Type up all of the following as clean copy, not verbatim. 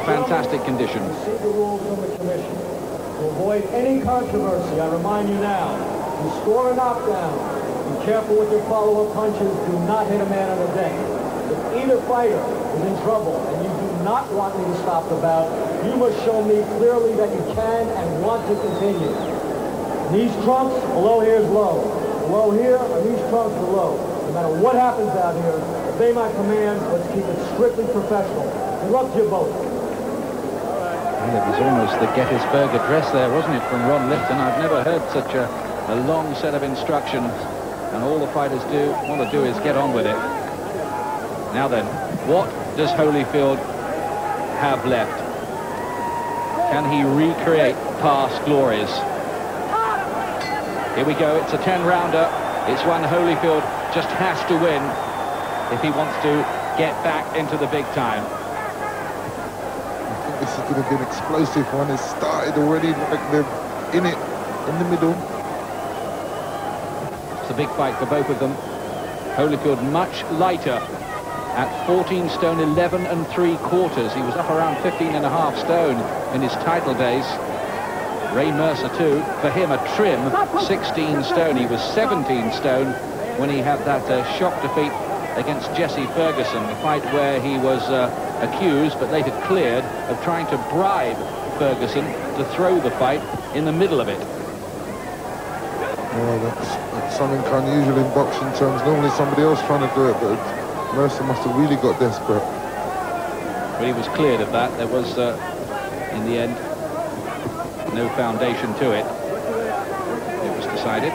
fantastic conditions. See the rules from the commission. To avoid any controversy, I remind you now, to score a knockdown, be careful with your follow-up punches. Do not hit a man on the deck. If either fighter is in trouble and you do not want me to stop the bout, you must show me clearly that you can and want to continue. Knees trunks, below here is low. Below here, knees trunks are low. No matter what happens out here, obey my commands. Let's keep it strictly professional. Good luck to you both. Well, it was almost the Gettysburg Address there, wasn't it, from Ron Lipton? I've never heard such a long set of instructions, and all the fighters want to do is get on with it. Now then, what does Holyfield have left? Can he recreate past glories? Here we go, it's a 10-rounder. It's one Holyfield just has to win if he wants to get back into the big time. I think this is going to be an explosive one. It's started already, like they're in it, in the middle. It's a big fight for both of them. Holyfield much lighter at 14 stone 11 3/4. He was up around 15.5 stone in his title days. Ray Mercer too, for him a trim 16 stone. He was 17 stone when he had that shock defeat against Jesse Ferguson, the fight where he was accused but later cleared of trying to bribe Ferguson to throw the fight in the middle of it. Well, that's something unusual in boxing terms. Normally somebody else trying to do it, but Mercer must have really got desperate. But he was cleared of that. There was, in the end, no foundation to it. It was decided.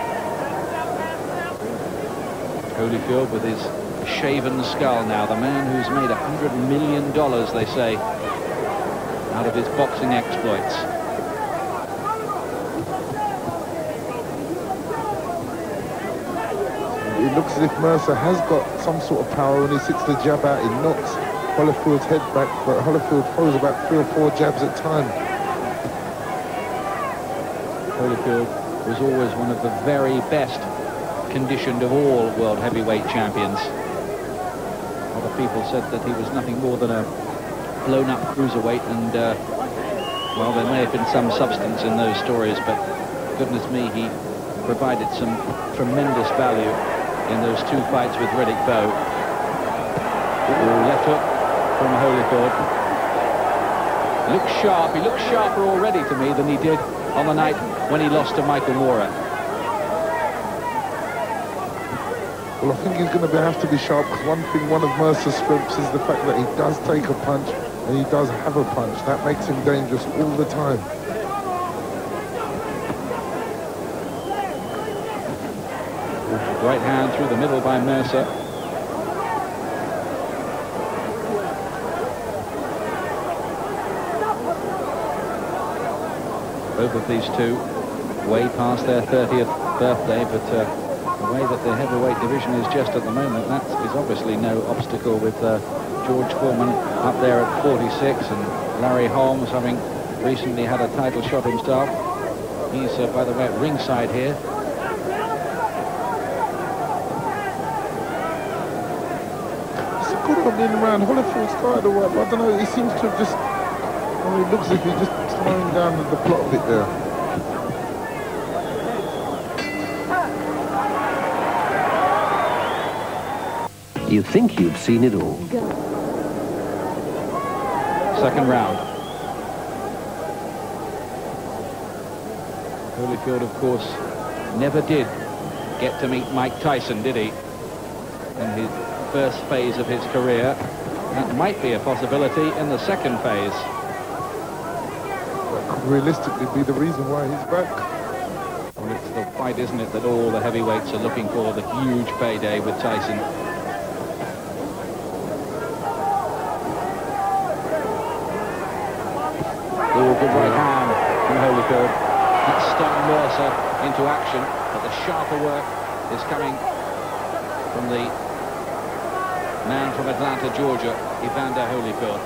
Holyfield with his shaven skull now, the man who's made $100 million, they say, out of his boxing exploits. It looks as if Mercer has got some sort of power. When he sits the jab out, he knocks Holyfield's head back, but Holyfield throws about 3 or 4 jabs at a time. Holyfield was always one of the very best conditioned of all world heavyweight champions. A lot of people said that he was nothing more than a blown-up cruiserweight, and well, there may have been some substance in those stories, but goodness me, he provided some tremendous value in those 2 fights with Riddick Bowe. Left hook from Holyfield. Looks sharp. He looks sharper already to me than he did on the night when he lost to Michael Moorer. Well, I think he's going to have to be sharp, because one of Mercer's strengths is the fact that he does take a punch and he does have a punch. That makes him dangerous all the time. Right hand through the middle by Mercer. Both of these two way past their 30th birthday, but the way that the heavyweight division is just at the moment, that is obviously no obstacle with George Foreman up there at 46, and Larry Holmes having recently had a title shot himself. He's, by the way, at ringside here. In around Holyfield started all right, but I don't know, he seems to have just, I mean, it looks as if he's just slowing down the plot a bit there. You think you've seen it all. Second round. Holyfield, of course, never did get to meet Mike Tyson, did he? In his first phase of his career. That might be a possibility in the second phase. That could realistically be the reason why he's back. Well, it's the fight, isn't it, that all the heavyweights are looking for, the huge payday with Tyson. Oh, good right hand from Holyfield. That stung Mercer into action, but the sharper work is coming from the man from Atlanta, Georgia, Evander Holyfield.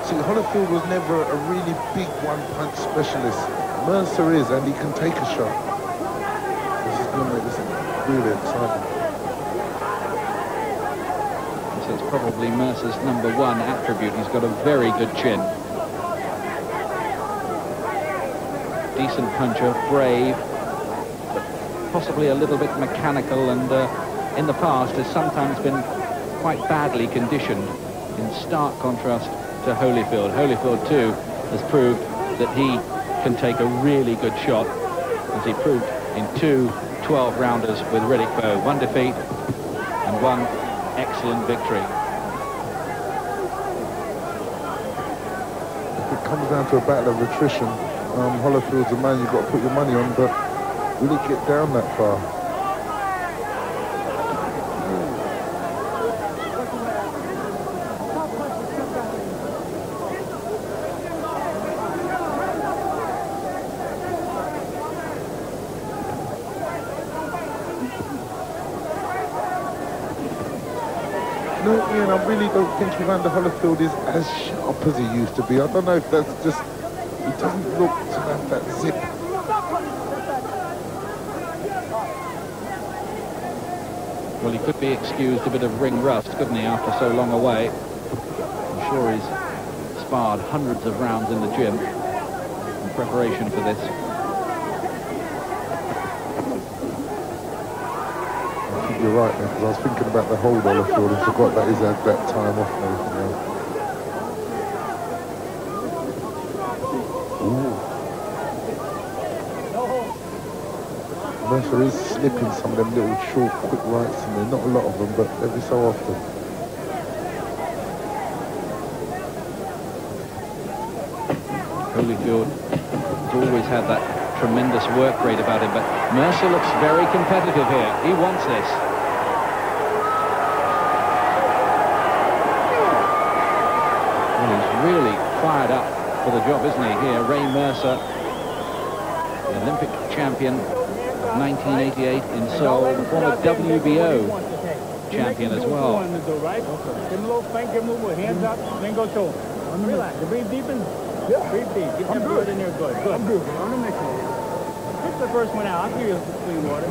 See, Holyfield was never a really big one-punch specialist. Mercer is, and he can take a shot. This is going to make this really exciting. probably Mercer's #1 attribute. He's got a very good chin. Decent puncher, brave, but possibly a little bit mechanical, and in the past has sometimes been quite badly conditioned, in stark contrast to Holyfield. Holyfield too has proved that he can take a really good shot, as he proved in 2 12-rounders with Riddick Bowe. 1 defeat and 1 excellent victory. If it comes down to a battle of attrition, Holyfield's a man you've got to put your money on, but will he get down that far? No, Ian, I really don't think Evander Holyfield is as sharp as he used to be. I don't know if that's just... He doesn't look to have that zip. Well, he could be excused a bit of ring rust, couldn't he, after so long away? I'm sure he's sparred hundreds of rounds in the gym in preparation for this. I think you're right, man, because I was thinking about the whole Holyfield and forgot that he's had that time off now. Mercer is slipping some of them little short, quick rights in there. Not a lot of them, but every so often. Holyfield has always had that tremendous work rate about him, but Mercer looks very competitive here. He wants this. Well, he's really fired up for the job, isn't he, here? Ray Mercer, the Olympic champion of 1988 in Seoul, the former WBO champion as well. Give him a little spank, give him a little hands up, then go to him. Relax, breathe deep in. Breathe deep. Get that blood in there good. Good. I'm good. On the next one. Pick the first one out. I'll give you some clean water.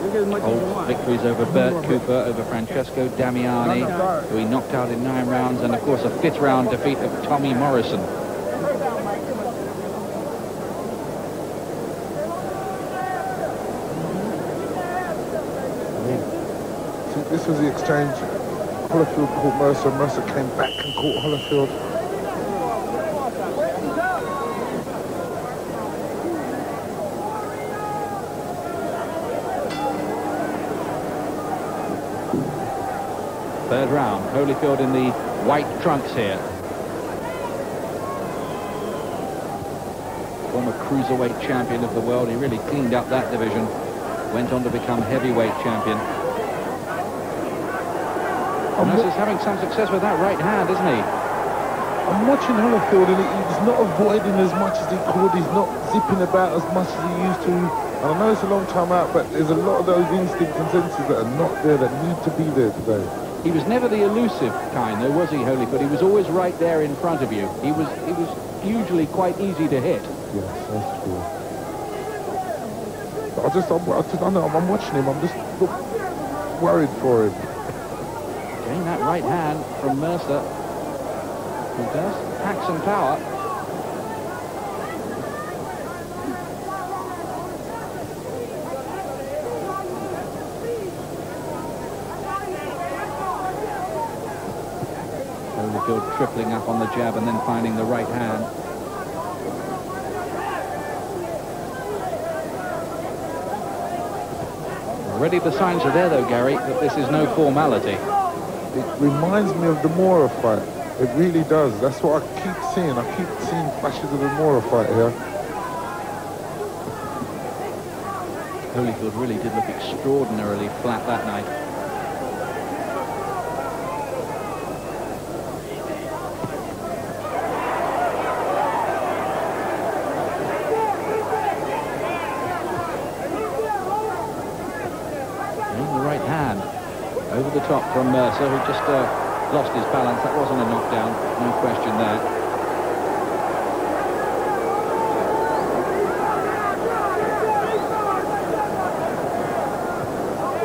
You get as much as you want. Victories over Bert Cooper, over Francesco Damiani, who he knocked out in 9 rounds, and of course a 5th round defeat of Tommy Morrison. This was the exchange. Holyfield caught Mercer, Mercer came back and caught Holyfield. Third round, Holyfield in the white trunks here. Former cruiserweight champion of the world. He really cleaned up that division. Went on to become heavyweight champion. Mercer's having some success with that right hand, isn't he? I'm watching Holyfield and he's not avoiding as much as he could. He's not zipping about as much as he used to. And I know it's a long time out, but there's a lot of those instinct and senses that are not there, that need to be there today. He was never the elusive kind, though, was he, Holyfield? He was always right there in front of you. He was usually quite easy to hit. Yes, that's true. But I know, I'm watching him. I'm just worried for him. Getting that right hand from Mercer, who does pack some power. Holyfield tripling up on the jab and then finding the right hand. Already the signs are there, though, Gary, that this is no formality. It reminds me of the Mora fight. It really does. That's what I keep seeing. I keep seeing flashes of the Mora fight here. Holyfield really did look extraordinarily flat that night. Over the top from Mercer, who just lost his balance. That wasn't a knockdown, no question there.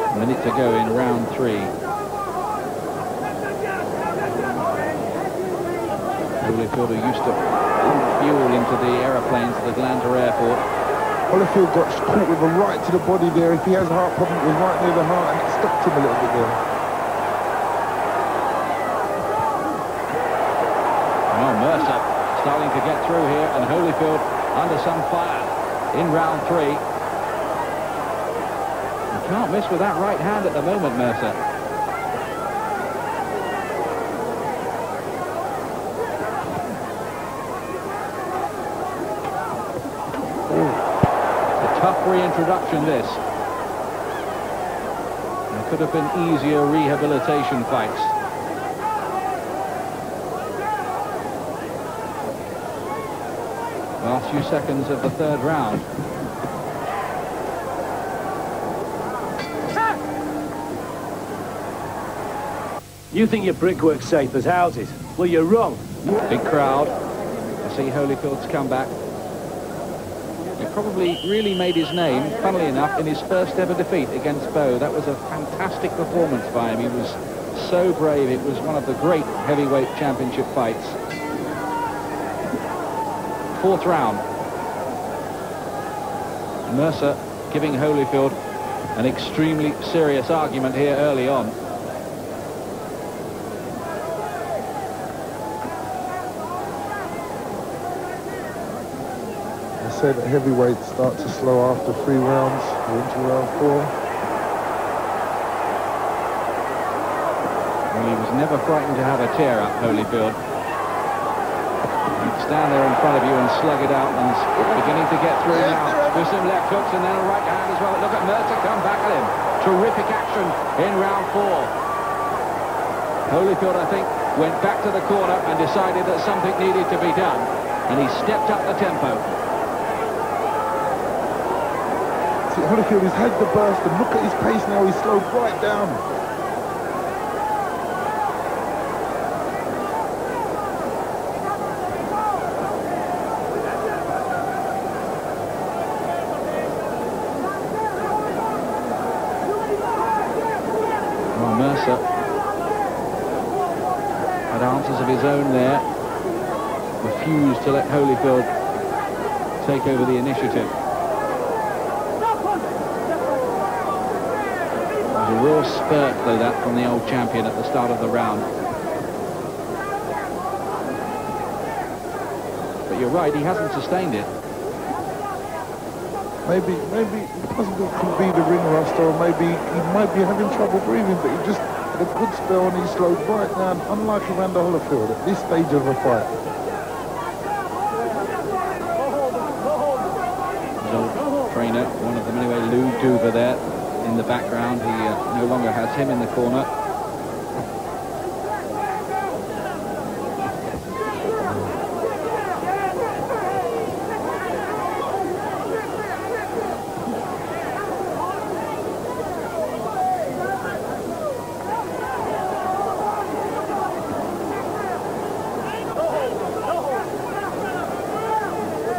A minute to go in round 3. Holyfield, who used to pump fuel into the aeroplanes at Atlanta Airport. Holyfield got caught with a right to the body there. If he has a heart problem, it was right near the heart, and it stopped him a little bit there. Oh, Mercer starting to get through here, and Holyfield under some fire in round 3. You can't miss with that right hand at the moment, Mercer. Tough reintroduction, this. There could have been easier rehabilitation fights. Last few seconds of the 3rd round. You think your brickwork's safe as houses? Well, you're wrong. Big crowd. I see Holyfield's comeback. He probably really made his name, funnily enough, in his first ever defeat against Bowe. That was a fantastic performance by him. He was so brave. It was one of the great heavyweight championship fights. 4th round. Mercer giving Holyfield an extremely serious argument here early on. Say that heavyweights start to slow after 3 rounds. We're into round 4. Well, he was never frightened to have a tear up, Holyfield. He'd stand there in front of you and slug it out, and beginning to get through now with some left hooks and then a right hand as well. Look at Mercer come back at him. Terrific action in round 4. Holyfield, I think, went back to the corner and decided that something needed to be done, and he stepped up the tempo. See, Holyfield has had the burst, and look at his pace now. He's slowed right down. Well, Mercer had answers of his own there. Refused to let Holyfield take over the initiative. A real spurt, though, that from the old champion at the start of the round. But you're right, he hasn't sustained it. Maybe it possibly could be the ring rust, or maybe he might be having trouble breathing, but he just had a good spell and he slowed right down, unlike Evander Holyfield at this stage of a fight. His old trainer, one of them anyway, Lou Duva there in the background. He no longer has him in the corner.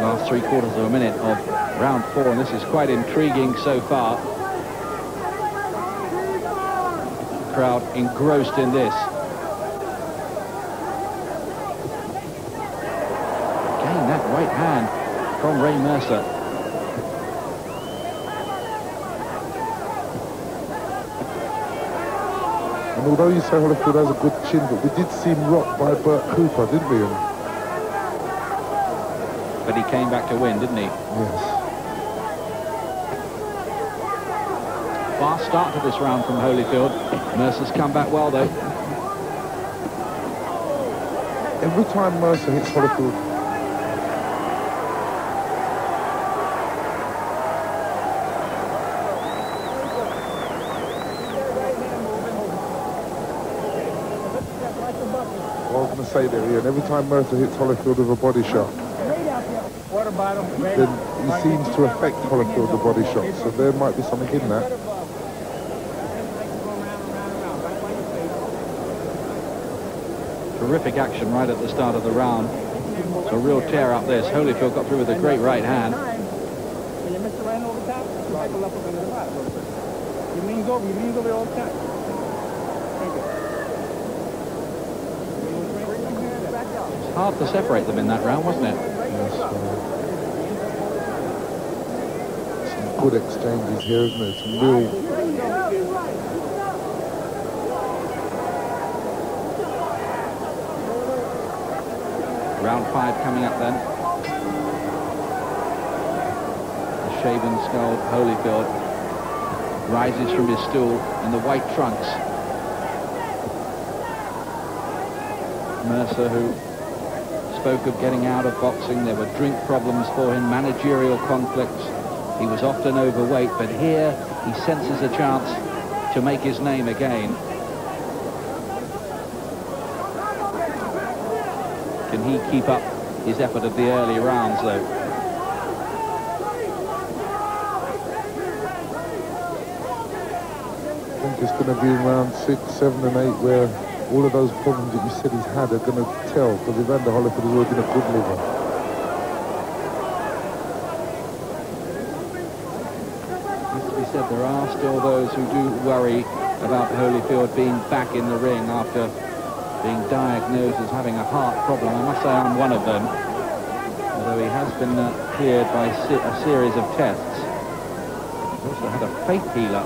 Last 3/4 of a minute of round 4, and this is quite intriguing so far. Crowd engrossed in this. Again, that right hand from Ray Mercer. And although you say Holyfield has a good chin, but we did see him rocked by Burt Cooper, didn't we? But he came back to win, didn't he? Yes. Fast start to this round from Holyfield. Mercer's come back well, though. Every time Mercer hits Holyfield, I was going to say there, Ian, every time Mercer hits Holyfield with a body shot, then he seems to affect Holyfield the body shot, so there might be something in that. Terrific action right at the start of the round. A real tear up this. Holyfield got through with a great right hand. When you miss the right over the top, you cycle up under the bottom. You lean over all the time. Thank you. hard to separate them in that round, wasn't it? Yes, some good exchanges here, isn't it? Some real... Round 5 coming up then. The shaven-skulled Holyfield rises from his stool in the white trunks. Mercer, who spoke of getting out of boxing, there were drink problems for him, managerial conflicts. He was often overweight, but here he senses a chance to make his name again. Can he keep up his effort of the early rounds, though? I think it's going to be in round 6, 7 and 8 where all of those problems that you said he's had are going to tell, because Evander Holyfield has always been a good liver. As to be said, there are still those who do worry about Holyfield being back in the ring after being diagnosed as having a heart problem. I must say I'm one of them, although he has been cleared by a series of tests. He also had a faith healer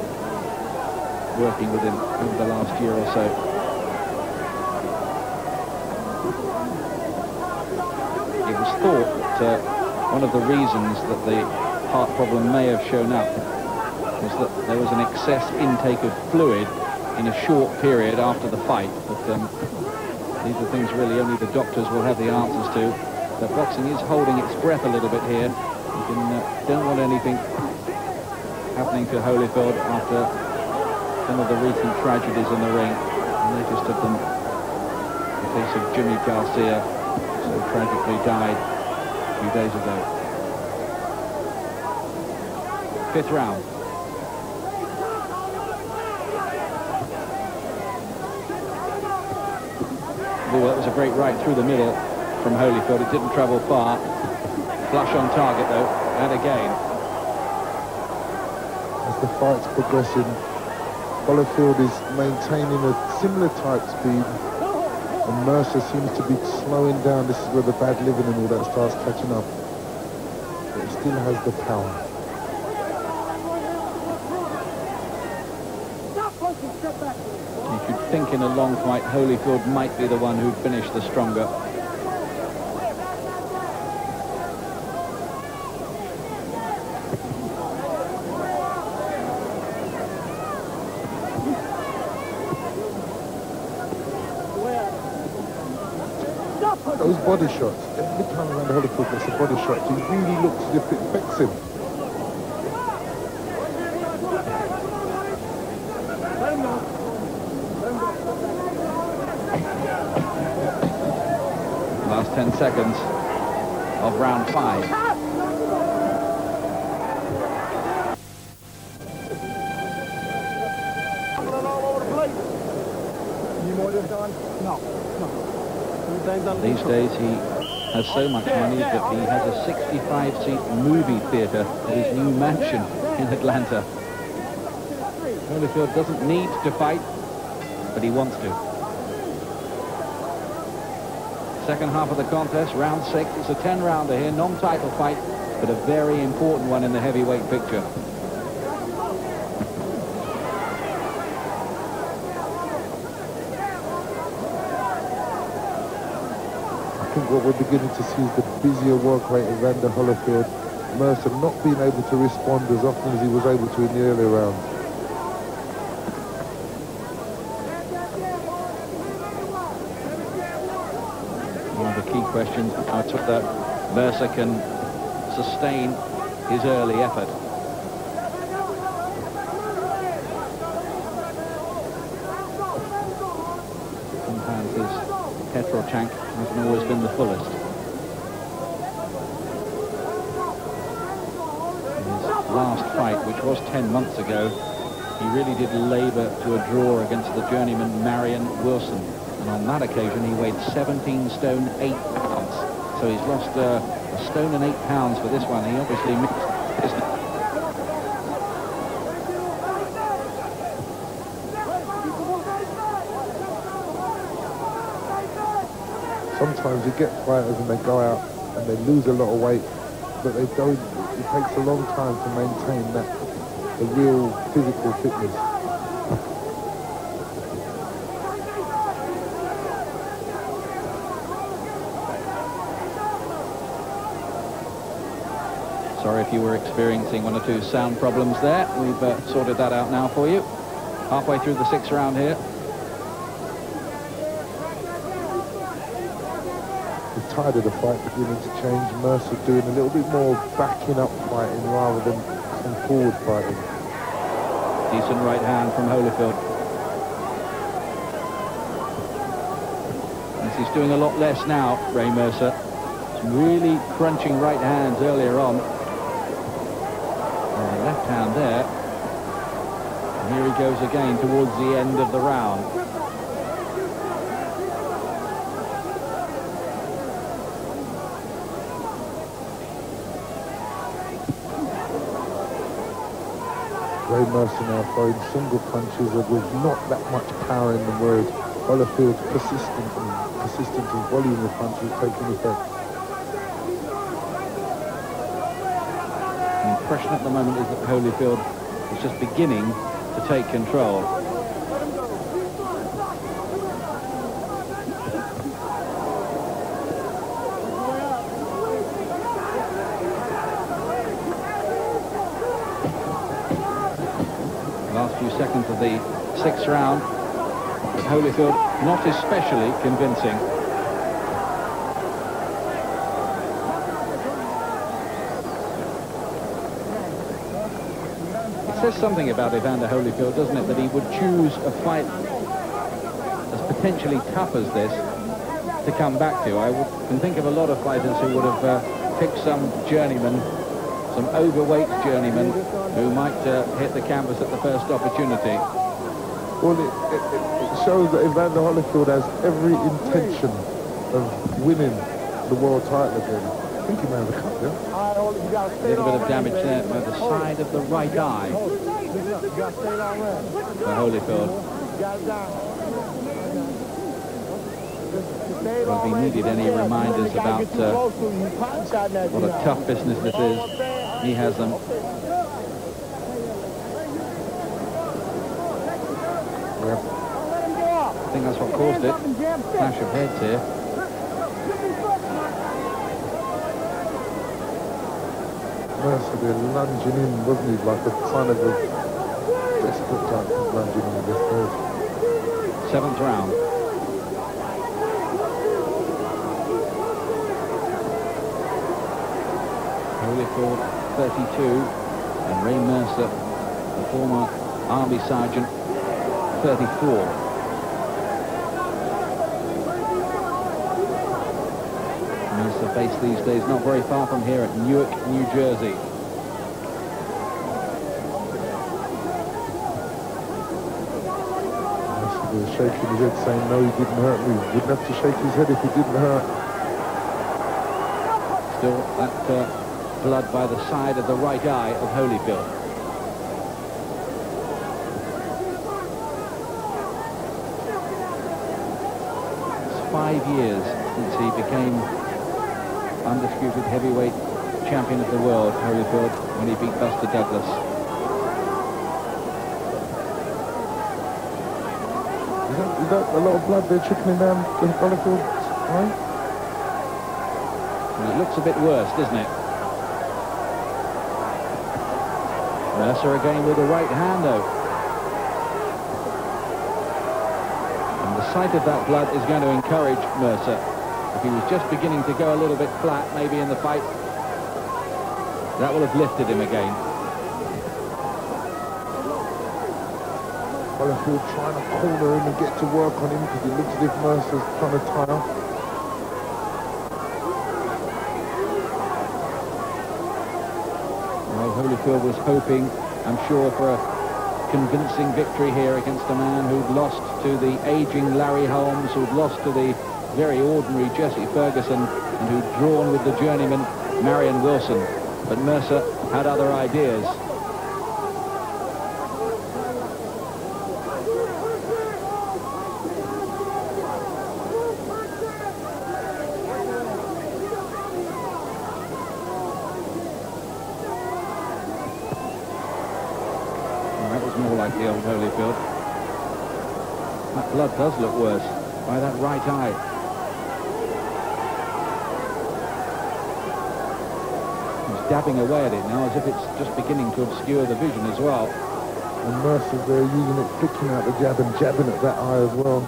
working with him over the last year or so. It was thought that one of the reasons that the heart problem may have shown up was that there was an excess intake of fluid in a short period after the fight. But these are things really only the doctors will have the answers to. But boxing is holding its breath a little bit here. You don't want anything happening to Holyfield after some of the recent tragedies in the ring. The latest of them, the case of Jimmy Garcia, so tragically died a few days ago. 5th round. Oh, that was a great right through the middle from Holyfield. It didn't travel far. Flush on target, though, and again. As the fight's progressing, Holyfield is maintaining a similar type speed, and Mercer seems to be slowing down. This is where the bad living and all that starts catching up. But he still has the power. You should think in a long fight, Holyfield might be the one who'd finish the stronger. Those body shots, every time Evander Holyfield gets a body shot, he really looks as if it affects him. Last 10 seconds of round 5. These days he has so much money that he has a 65-seat movie theatre at his new mansion in Atlanta. Holyfield doesn't need to fight, but he wants to. Second half of the contest, round 6. It's a 10-rounder here, non-title fight, but a very important one in the heavyweight picture. I think what we're beginning to see is the busier work rate of Evander Holyfield. Mercer not being able to respond as often as he was able to in the earlier rounds. One of the key questions, I took that Mercer can sustain his early effort. Sometimes his petrol tank hasn't always been the fullest. In his last fight, which was 10 months ago, he really did labour to a draw against the journeyman Marion Wilson. And on that occasion, he weighed 17 stone 8 pounds. So he's lost a stone and 8 pounds for this one. He obviously missed his... Sometimes you get fighters and they go out and they lose a lot of weight, but they don't. It takes a long time to maintain that, the real physical fitness. Sorry if you were experiencing one or two sound problems there. We've sorted that out now for you. Halfway through the 6th round here. The tide of the fight beginning to change. Mercer doing a little bit more backing up fighting rather than some forward fighting. Decent right hand from Holyfield. As he's doing a lot less now, Ray Mercer. Some really crunching right hands earlier on. And the left hand there. And here he goes again towards the end of the round. Ray Mercer now throwing single punches with not that much power in them, whereas Holyfield's persistent and volume of punches taking effect. The impression at the moment is that Holyfield is just beginning to take control. Last few seconds of the 6th round, but Holyfield not especially convincing. It says something about Evander Holyfield, doesn't it, that he would choose a fight as potentially tough as this to come back to. I can think of a lot of fighters who would have picked some journeyman, some overweight journeyman, who might hit the canvas at the first opportunity. Well, it shows that Evander Holyfield has every intention of winning the world title again. I think he may have a cut there. A little bit of damage there by the side of the right eye for Holyfield. Well, if he needed any reminders about what a tough business this is, he has them. I think that's what caused it. Clash of heads here. Mercer there lunging in, wasn't he? Like the kind of a desperate type of lunging in the third. 7th round. Holyfield 32 and Ray Mercer, the former Army Sergeant, 34. Mercer based these days not very far from here at Newark, New Jersey. Mercer was shaking his head saying no, he didn't hurt me. Wouldn't have to shake his head if he didn't hurt. Still that blood by the side of the right eye of Holyfield. It's 5 years since he became undisputed heavyweight champion of the world, Holyfield, when he beat Buster Douglas. Is that a lot of blood there trickling down to Holyfield's eye? And it looks a bit worse, doesn't it? Mercer again with the right hand, though. And the sight of that blood is going to encourage Mercer. If he was just beginning to go a little bit flat, maybe in the fight, that will have lifted him again. Holyfield trying to corner him and get to work on him because it looks as if Mercer's trying to tie up. Well, Holyfield was hoping, I'm sure, for a convincing victory here against a man who'd lost to the aging Larry Holmes, who'd lost to the very ordinary Jesse Ferguson, and who'd drawn with the journeyman Marion Wilson. But Mercer had other ideas. the old Holyfield. That blood does look worse by that right eye. He's dabbing away at it now as if it's just beginning to obscure the vision as well. And Mercer's there using it, picking out the jab and jabbing at that eye as well.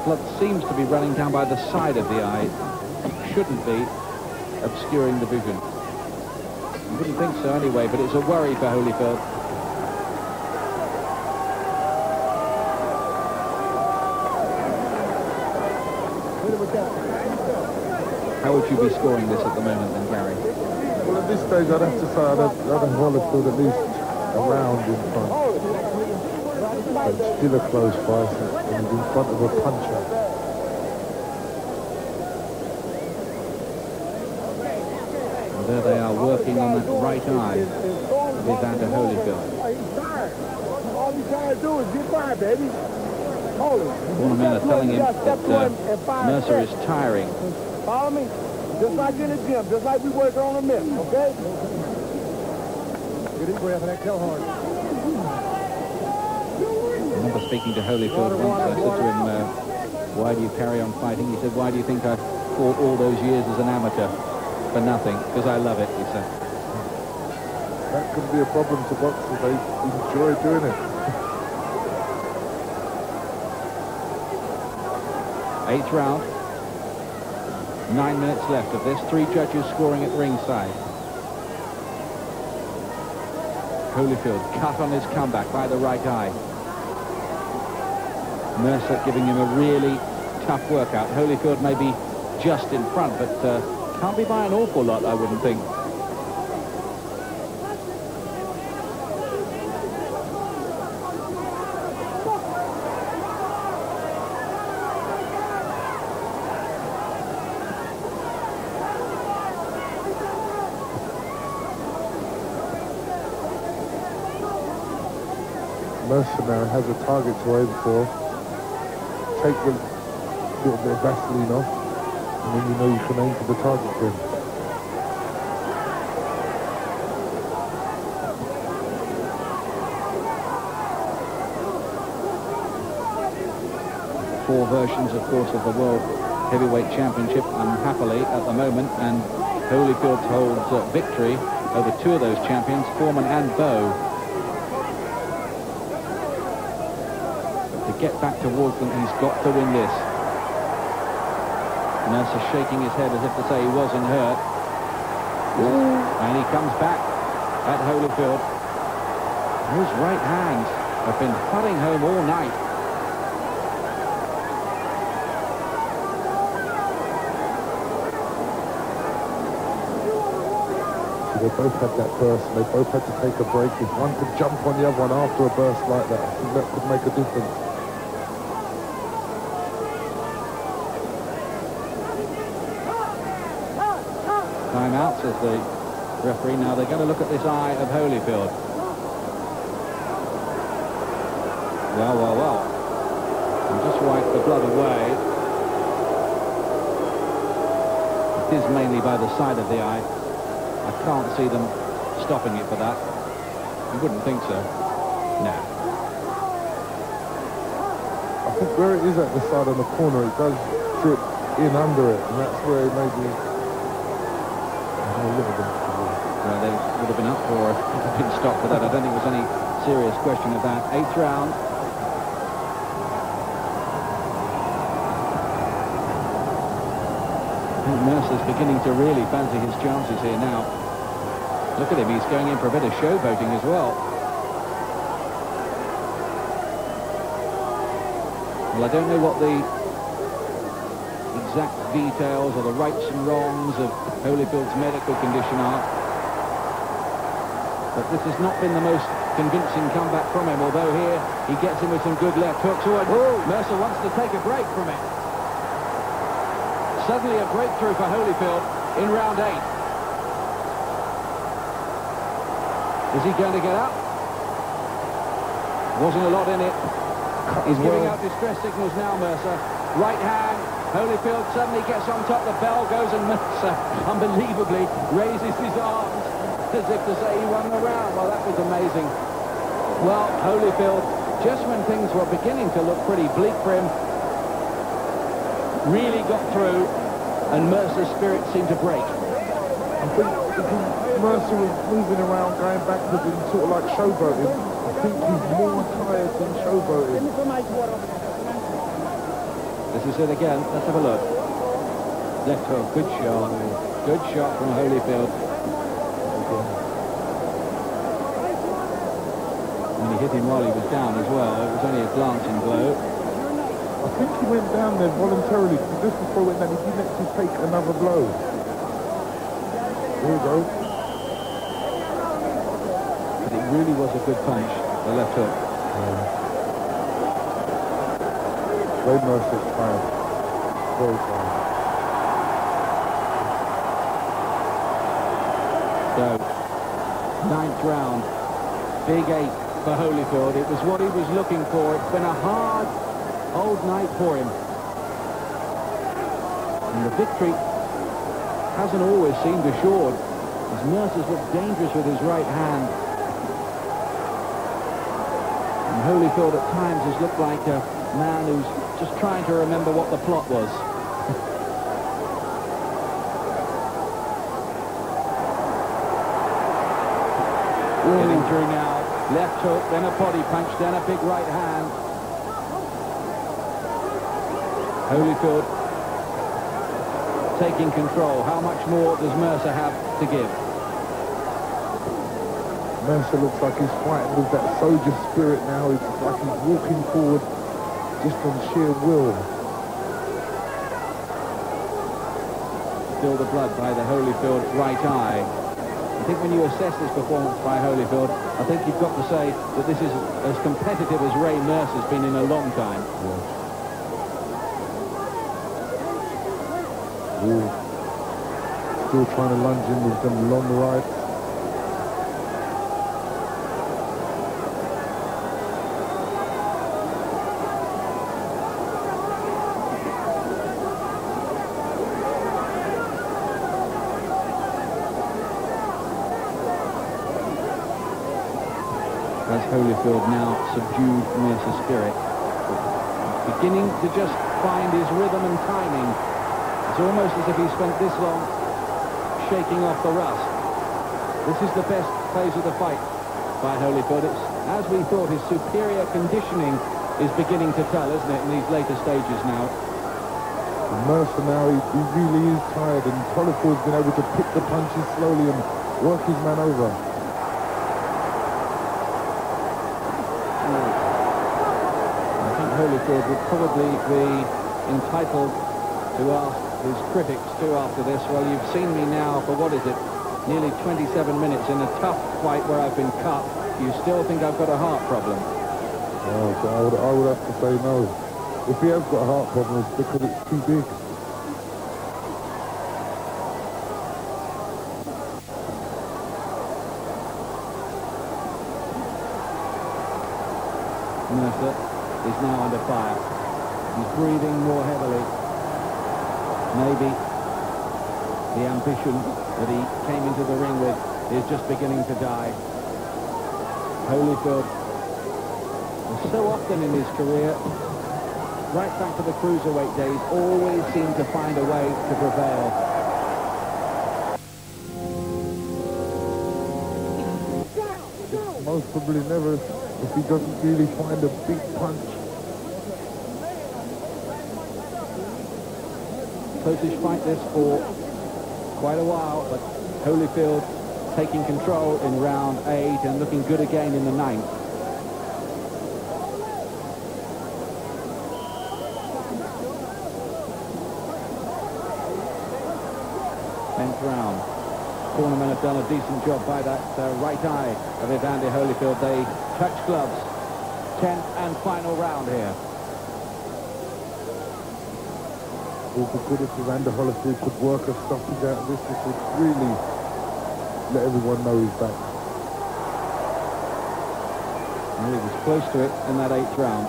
Blood seems to be running down by the side of the eye. Shouldn't be obscuring the vision. I wouldn't think so anyway, but it's a worry for Holyfield. How would you be scoring this at the moment then, Gary? Well, at this stage, I'd have to say I'd have Holyfield at least a round in front. But still a close fight, and he's in front of a puncher. And there they are working on that right eye of Evander Holyfield. He's tired. All he's trying to do is get by, baby. One men are telling him that Mercer is tiring. Follow me? Just like in the gym, just like we work on a miss, okay? Get deep breath and exhale hard. I remember speaking to Holyfield once. I said to him, why do you carry on fighting? He said, why do you think I fought all those years as an amateur? For nothing, because I love it, he said. That could be a problem to boxers. They enjoy doing it. 8th round. 9 minutes left of this. 3 judges scoring at ringside. Holyfield cut on his comeback by the right eye. Mercer giving him a really tough workout. Holyfield may be just in front, but can't be by an awful lot, I wouldn't think. Mercer now has a target to aim for. Take the little bit of Vaseline off, and then you know you can aim for the target for him. Four versions, of course, of the World Heavyweight Championship, unhappily, at the moment, and Holyfield holds victory over 2 of those champions, Foreman and Bowe. Get back towards them, he's got to win this. Mercer shaking his head as if to say he wasn't hurt. And he comes back at Holyfield. Those right hands have been thudding home all night. So they both had that burst, and they both had to take a break. If one could jump on the other one after a burst like that, I think that could make a difference. Timeout, says the referee. Now they're going to look at this eye of Holyfield. Well. And just wipe the blood away. It is mainly by the side of the eye. I can't see them stopping it for that. You wouldn't think so. No. I think where it is at the side on the corner, it does sit in under it, and that's where it maybe... Well, they would have been up for if been stopped for that. I don't think there's any serious question of that. 8th round. I think Mercer's beginning to really fancy his chances here now. Look at him, he's going in for a bit of showboating as well. Well, I don't know what the exact details or the rights and wrongs of Holyfield's medical condition are, but this has not been the most convincing comeback from him, although here he gets him with some good left hooks. Mercer wants to take a break from it. Suddenly a breakthrough for Holyfield in round 8. Is he going to get up? Wasn't a lot in it. He's giving out distress signals now, Mercer. Right hand. Holyfield suddenly gets on top, the bell goes, and Mercer unbelievably raises his arms as if to say he won the round. Well, that was amazing. Well, Holyfield, just when things were beginning to look pretty bleak for him, really got through, and Mercer's spirit seemed to break. I think because Mercer was moving around, going backwards and sort of like showboating. I think he's more tired than showboating. This is it again. Let's have a look. Left hook. Good shot. Good shot from Holyfield. And he hit him while he was down as well. It was only a glancing blow. I think he went down there voluntarily. Just before he went down, he didn't actually take another blow. There we go. But it really was a good punch, the left hook. Very Mercer's tired. Very tired. So, 9th round. Big 8 for Holyfield. It was what he was looking for. It's been a hard old night for him. And the victory hasn't always seemed assured, as Mercer's looked dangerous with his right hand. And Holyfield at times has looked like a man who's just trying to remember what the plot was. Getting through now. Left hook, then a body punch, then a big right hand. Holyfield taking control. How much more does Mercer have to give? Mercer looks like he's fighting with that soldier spirit now. It's like he's walking forward just on sheer will. Still the blood by the Holyfield right eye. I think when you assess this performance by Holyfield, I think you've got to say that this is as competitive as Ray Mercer's been in a long time. Yeah. Ooh. Still trying to lunge in with them long rights. As Holyfield now subdued Mercer's spirit, beginning to just find his rhythm and timing. It's almost as if he spent this long shaking off the rust. This is the best phase of the fight by Holyfield. It's, as we thought, his superior conditioning is beginning to tell, isn't it, in these later stages now. And Mercer now, he really is tired, and Holyfield's been able to pick the punches slowly and work his man over. I think Holyfield would probably be entitled to ask his critics too after this, well, you've seen me now for, what is it, nearly 27 minutes in a tough fight where I've been cut. You still think I've got a heart problem? Oh, so I would have to say no. If he has got a heart problem, it's because it's too big. Mercer is now under fire. He's breathing more heavily. Maybe the ambition that he came into the ring with is just beginning to die. Holyfield, so often in his career, right back to the cruiserweight days, always seemed to find a way to prevail. Most probably never, if he doesn't really find a big punch. Closest fight this for quite a while, but Holyfield taking control in round 8 and looking good again in the 9th. Round. Cornermen have done a decent job by that right eye of Evander Holyfield. They touch gloves. 10th and final round here. It would be good if Evander Holyfield could work a stoppage out of this. This would really let everyone know he's back. Well, he was close to it in that 8th round.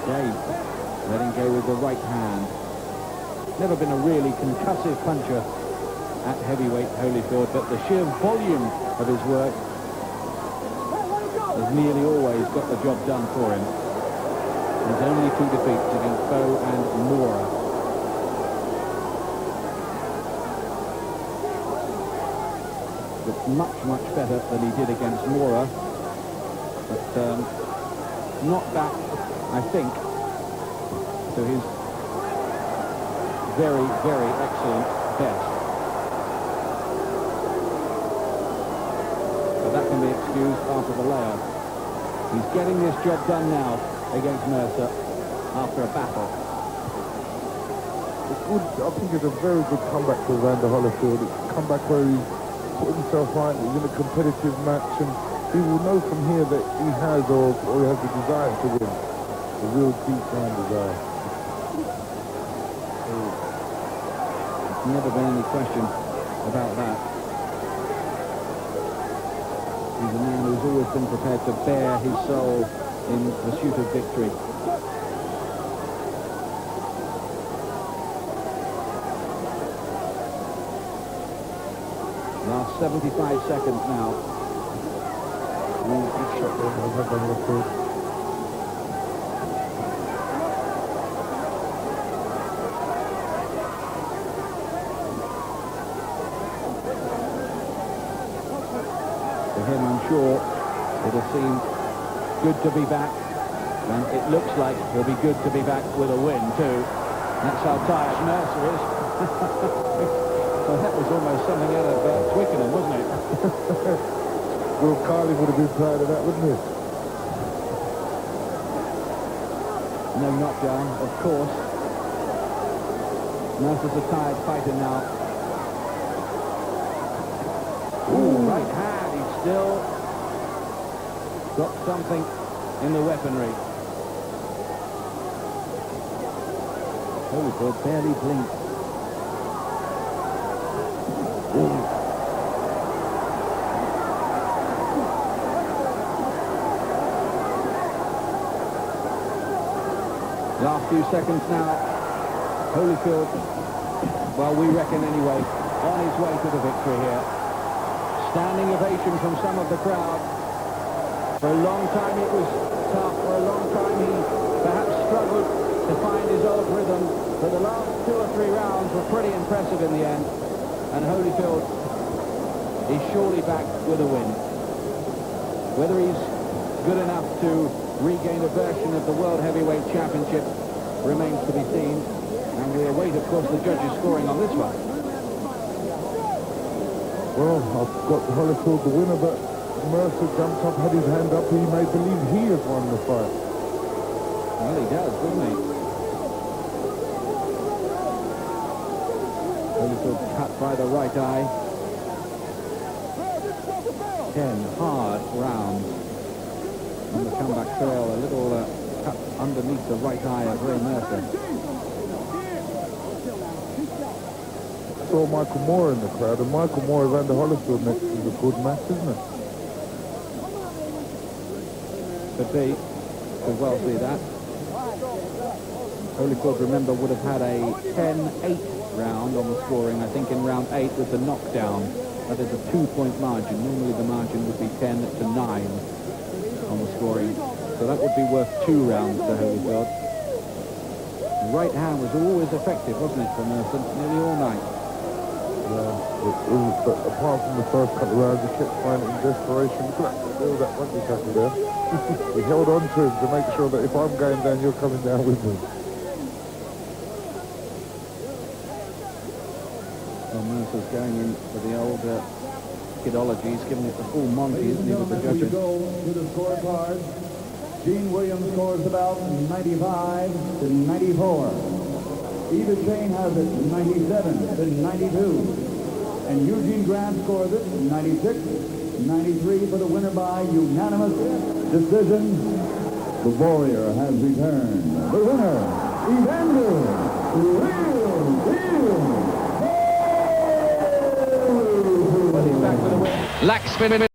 Again, letting go with the right hand. Never been a really concussive puncher at heavyweight, Holyfield, but the sheer volume of his work has nearly always got the job done for him. His only 2 defeats against Bowe and Mora. Looks much better than he did against Mora, but not back, I think, to his very excellent best. But that can be excused after the layoff. He's getting this job done now against Mercer after a battle. It's good. I think it's a very good comeback for Evander Holyfield. It's a comeback where he's put himself right, he's in a competitive match, and he will know from here that he has or he has the desire to win. A real deep down desire. There's never been any question about that. He's a man who's always been prepared to bare his soul in pursuit of victory. Last 75 seconds now. Good shot there by Evander Holyfield. For him, I'm sure it'll seem good to be back, and it looks like he'll be good to be back with a win too. That's how tired Mercer is. Well, that was almost something out of Twickenham, wasn't it? Will Carley would have been proud of that, wouldn't he? No knockdown, of course. Mercer's a tired fighter now. Ooh, right hand. He's still got something in the weaponry. Holyfield barely blinked. Last few seconds now. Holyfield, well, we reckon anyway, on his way to the victory here. Standing ovation from some of the crowd. For a long time it was tough. For a long time he perhaps struggled to find his old rhythm. But the last 2 or 3 rounds were pretty impressive in the end. And Holyfield is surely back with a win. Whether he's good enough to regain a version of the World Heavyweight Championship remains to be seen. And we await, of course, the judges' scoring on this one. Well, I've got Holyfield the winner, but Mercer jumped up, had his hand up, he may believe he has won the fight. Well, he does, doesn't he? Holyfield cut by the right eye. 10 hard rounds on the comeback trail. A little cut underneath the right eye of Ray Mercer. I saw Michael Moore in the crowd, and Michael Moore, Evander Holyfield next is a good match, isn't it? Could be. Could well be that. Holyfield, remember, would have had a 10-8 round on the scoring, I think, in round 8 with the knockdown. That is a 2-point margin. Normally the margin would be 10-9 on the scoring. So that would be worth 2 rounds to Holyfield. The right hand was always effective, wasn't it, for Mercer, nearly all night. Yeah, but apart from the first couple of rounds, he kept finding desperation. Look at that rugby tackle there. He held on to him to make sure that if I'm going down, you're coming down with me. Well, Mercer's going in for the old kidology. He's giving it the full Monty, isn't he, with the judges? Go to the scorecard. Gene Williams scores about 95-94. Eva Shane has it 97-92. And Eugene Grant scores it 96-93 for the winner by unanimous decision. The Warrior has returned. The winner, Evander Holyfield. Lack spin.